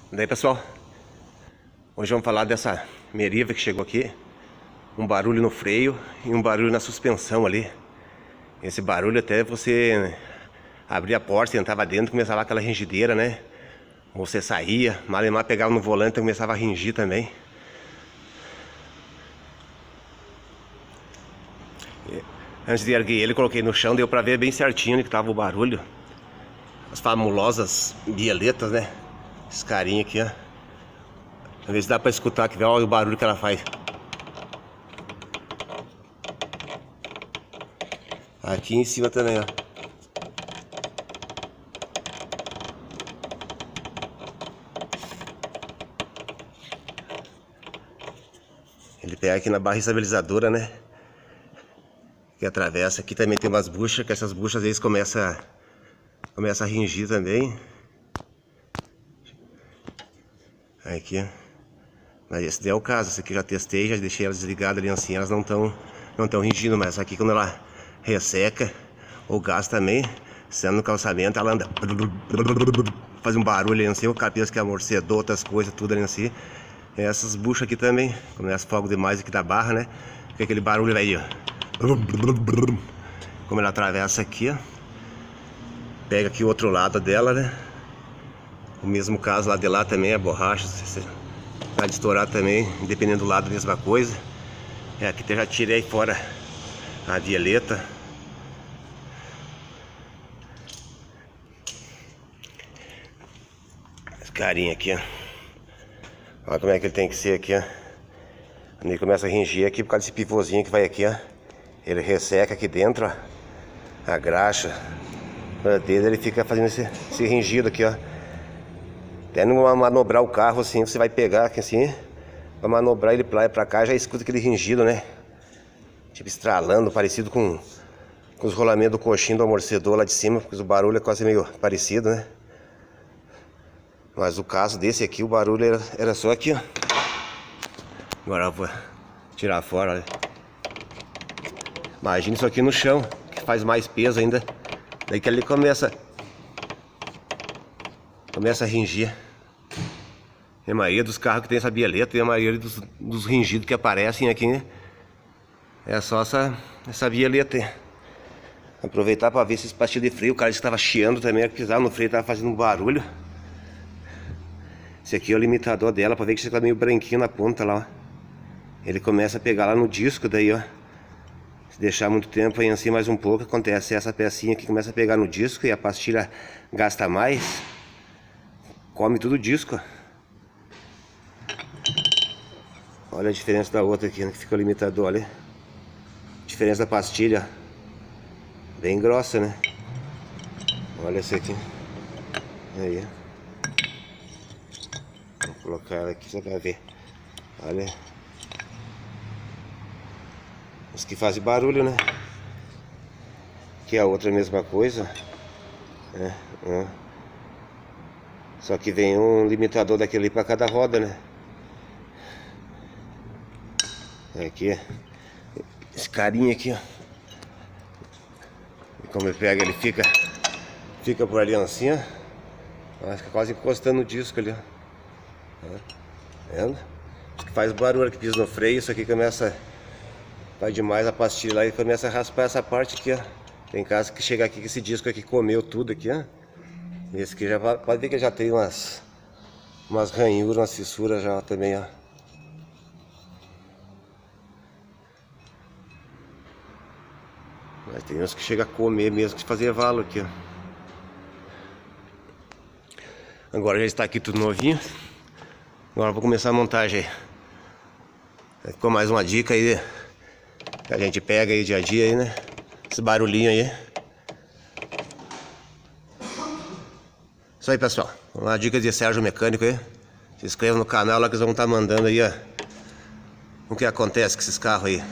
Daí, pessoal, hoje vamos falar dessa Meriva que chegou aqui. Um barulho no freio e um barulho na suspensão ali. Esse barulho até você abrir a porta, entrava dentro, começava aquela ringideira, né? Ou você saía, malemar pegava no volante e começava a ringir também. Antes de erguer ele, coloquei no chão, deu pra ver bem certinho onde que tava o barulho. As famosas bieletas, né? Esse carinha aqui, ó. Pra ver se dá pra escutar aqui, olha o barulho que ela faz. Aqui em cima também, ó. Ele pega aqui na barra estabilizadora, né? Que atravessa. Aqui também tem umas buchas, que essas buchas às vezes começam a ringir também. Aqui, ó. Mas esse daí é o caso. Esse aqui eu já testei, já deixei elas desligadas ali assim, elas não estão ringindo, mas aqui quando ela resseca, o gás também, sendo no calçamento, ela anda, faz um barulho ali assim, o capês que amortecedor, outras coisas, tudo ali assim. Essas buchas aqui também, começa fogo demais aqui da barra, né? Fica aquele barulho aí, ó. Como ela atravessa aqui, ó. Pega aqui o outro lado dela, né? O mesmo caso lá de lá também, a borracha, se vai estourar também, dependendo do lado, a mesma coisa. Aqui eu já tirei fora a violeta. Esse carinha aqui, ó. Olha como é que ele tem que ser aqui, ó. Quando ele começa a ringir aqui, por causa desse pivôzinho que vai aqui, ó. Ele resseca aqui dentro, ó. A graxa dele, ele fica fazendo esse ringido aqui, ó. Até não manobrar o carro assim, você vai pegar aqui assim, vai manobrar ele pra lá e pra cá, já escuta aquele ringido, né? Tipo estralando, parecido com os rolamentos do coxinho do amortecedor lá de cima, porque o barulho é quase meio parecido, né? Mas o caso desse aqui, o barulho era só aqui, ó. Agora eu vou tirar fora, olha. Imagina isso aqui no chão, que faz mais peso ainda. Daí que ali começa a ringir. E a maioria dos carros que tem essa bieleta e a maioria dos ringidos que aparecem aqui, né? É só essa bieleta. Aproveitar para ver esses pastilhas de freio. O cara disse que estava chiando também, que pisava no freio, estava fazendo um barulho. Esse aqui é o limitador dela, para ver que você tá meio branquinho na ponta lá, ó. Ele começa a pegar lá no disco, daí, ó. Se deixar muito tempo aí assim, mais um pouco, acontece essa pecinha aqui começa a pegar no disco e a pastilha gasta mais. Come tudo o disco, ó. Olha a diferença da outra aqui, né, que fica o limitador, olha. Diferença da pastilha. Bem grossa, né? Olha essa aqui. Aí, ó. Vou colocar ela aqui só pra ver. Olha. Os que fazem barulho, né? Aqui a outra é a mesma coisa. Só que vem um limitador daquele pra cada roda, né? Aqui, esse carinha aqui, ó. E como ele pega, ele fica por ali assim, ó. Fica quase encostando no disco ali, ó. Vendo? Isso que faz barulho, que pisa no freio. Isso aqui começa, vai demais a pastilha lá e começa a raspar essa parte aqui, ó. Tem casos que chega aqui que esse disco aqui comeu tudo aqui, ó. Esse aqui já pode ver que já tem umas ranhuras, umas fissuras já também, ó. Mas tem uns que chega a comer mesmo, que fazer valo aqui, ó. Agora já está aqui tudo novinho. Agora eu vou começar a montagem. Ficou mais uma dica aí que a gente pega aí dia a dia aí, né? Esse barulhinho aí. Isso aí, pessoal. Uma dica de Sérgio Mecânico aí. Se inscreva no canal lá que eles vão estar mandando aí, ó, o que acontece com esses carros aí.